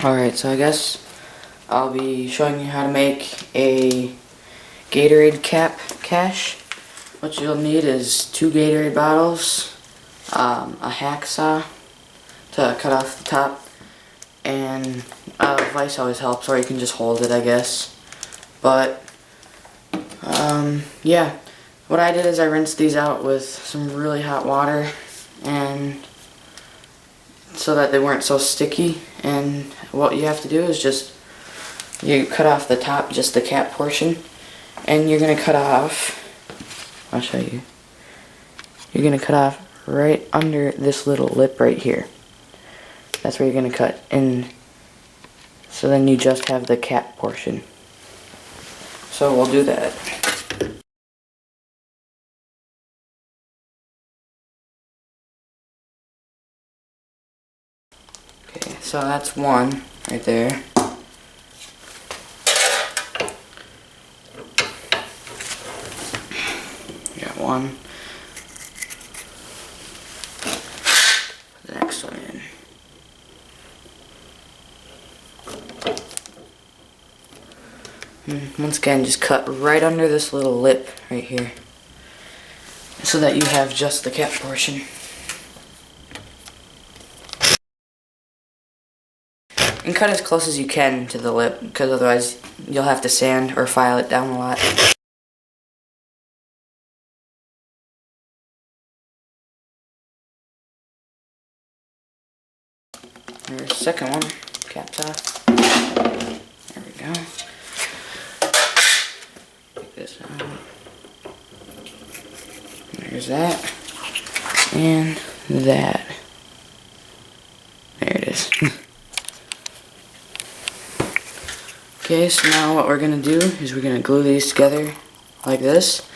Alright, so I guess I'll be showing you how to make a Gatorade cache. What you'll need is 2 Gatorade bottles, a hacksaw to cut off the top, and a vise always helps, or you can just hold it, I guess. But, yeah. What I did is I rinsed these out with some really hot water, and so that they weren't so sticky. And what you have to do is just you cut off the top, just the cap portion, and you're gonna cut off, I'll show you, you're gonna cut off right under this little lip right here. That's where you're gonna cut, and so then you just have the cap portion. So we'll do that. Okay, so that's one right there. Got one. Put the next one in. And once again, just cut right under this little lip right here, so that you have just the cap portion. And cut as close as you can to the lip, because otherwise you'll have to sand or file it down a lot. There's the second one, caps off. There we go. Take this out. There's that. And that. There it is. Okay, so now what we're going to do is we're going to glue these together like this,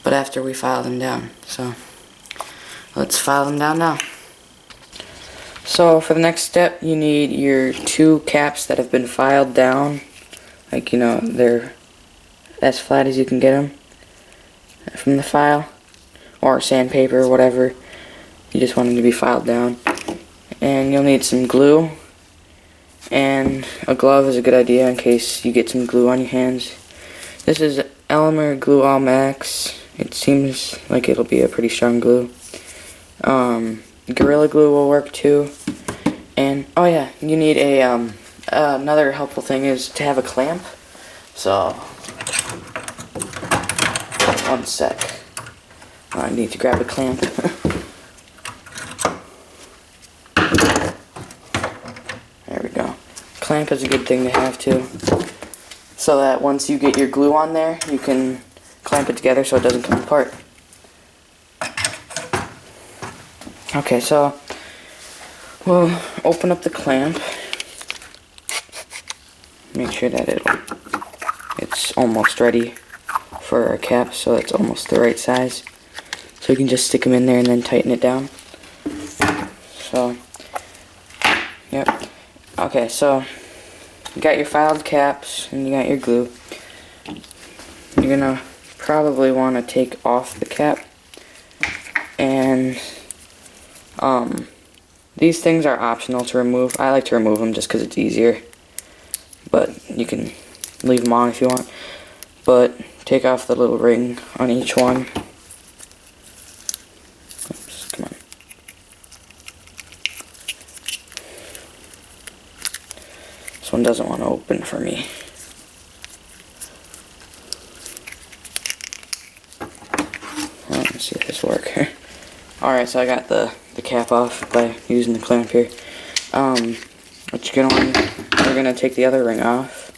but after we file them down. So, let's file them down now. So, for the next step, you need your 2 caps that have been filed down. Like, you know, they're as flat as you can get them from the file, or sandpaper, or whatever. You just want them to be filed down. And you'll need some glue. And a glove is a good idea in case you get some glue on your hands. This is Elmer Glue All Max. It seems like it'll be a pretty strong glue. Gorilla Glue will work too. And oh yeah, you need a another helpful thing is to have a clamp. So one sec. I need to grab a clamp. Clamp is a good thing to have too, so that once you get your glue on there, you can clamp it together so it doesn't come apart. Okay, so we'll open up the clamp, make sure that it's almost ready for our cap, so it's almost the right size. So you can just stick them in there and then tighten it down. So, yep. Okay, so you got your filed caps and you got your glue. You're gonna probably want to take off the cap, and these things are optional to remove. I like to remove them just because it's easier, but you can leave them on if you want. But take off the little ring on each one. Oops, come on. This one doesn't want to open for me. Let's see if this works. Alright, so I got the cap off by using the clamp here. What you're gonna want, we're gonna take the other ring off.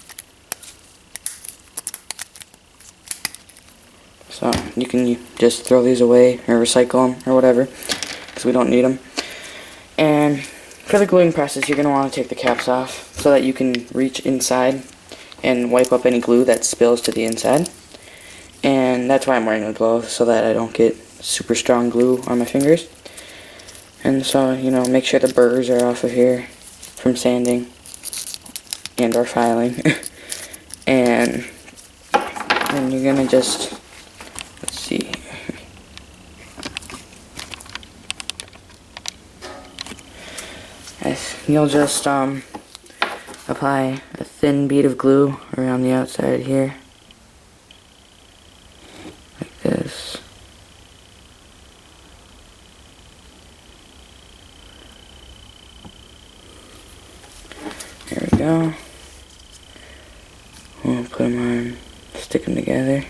So you can just throw these away or recycle them or whatever, because we don't need them. And for the gluing process, you're going to want to take the caps off so that you can reach inside and wipe up any glue that spills to the inside. And that's why I'm wearing a glove, so that I don't get super strong glue on my fingers. And so, you know, make sure the burrs are off of here from sanding and or filing. and you're going to just, let's see. You'll just apply a thin bead of glue around the outside here, like this. There we go. We'll put them on, stick them together,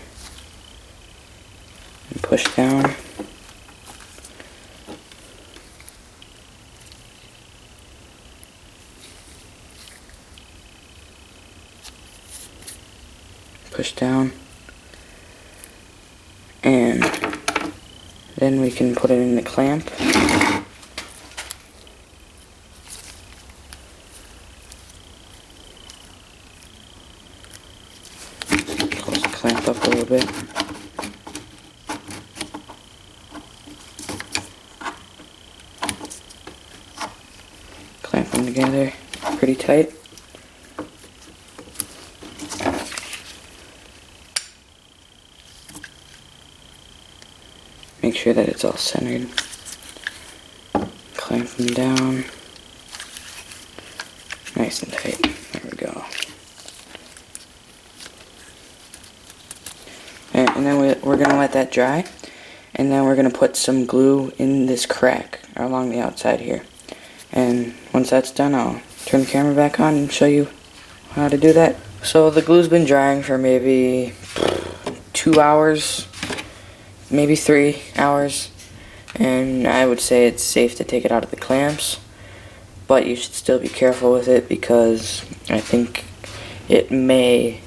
and push down. Push down, and then we can put it in the clamp. Close the clamp up a little bit. Clamp them together pretty tight. Make sure that it's all centered. Clamp them down. Nice and tight. There we go. And then we're going to let that dry. And then we're going to put some glue in this crack along the outside here. And once that's done, I'll turn the camera back on and show you how to do that. So the glue's been drying for maybe 2 hours. Maybe 3 hours, and I would say it's safe to take it out of the clamps, but you should still be careful with it because I think it may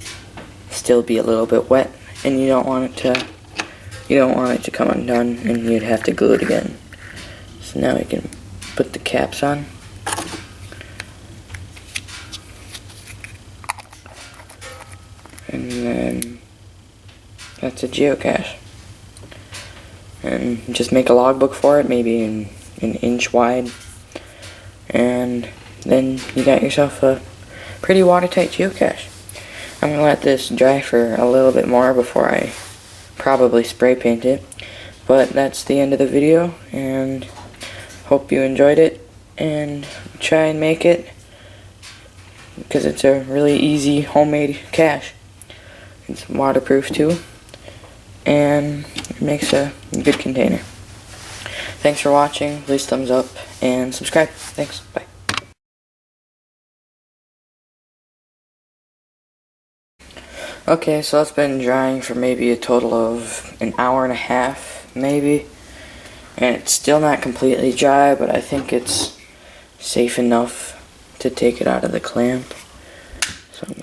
still be a little bit wet, and you don't want it to come undone and you'd have to glue it again. So now we can put the caps on. And then that's a geocache. And just make a logbook for it, maybe an inch wide, and then you got yourself a pretty watertight geocache. I'm going to let this dry for a little bit more before I probably spray paint it, but that's the end of the video, and hope you enjoyed it, and try and make it, because it's a really easy homemade cache. It's waterproof too, and it makes a good container. Thanks for watching. Please thumbs up and subscribe. Thanks. Bye. Okay, so it's been drying for maybe a total of an hour and a half, maybe. And it's still not completely dry, but I think it's safe enough to take it out of the clamp. So I'm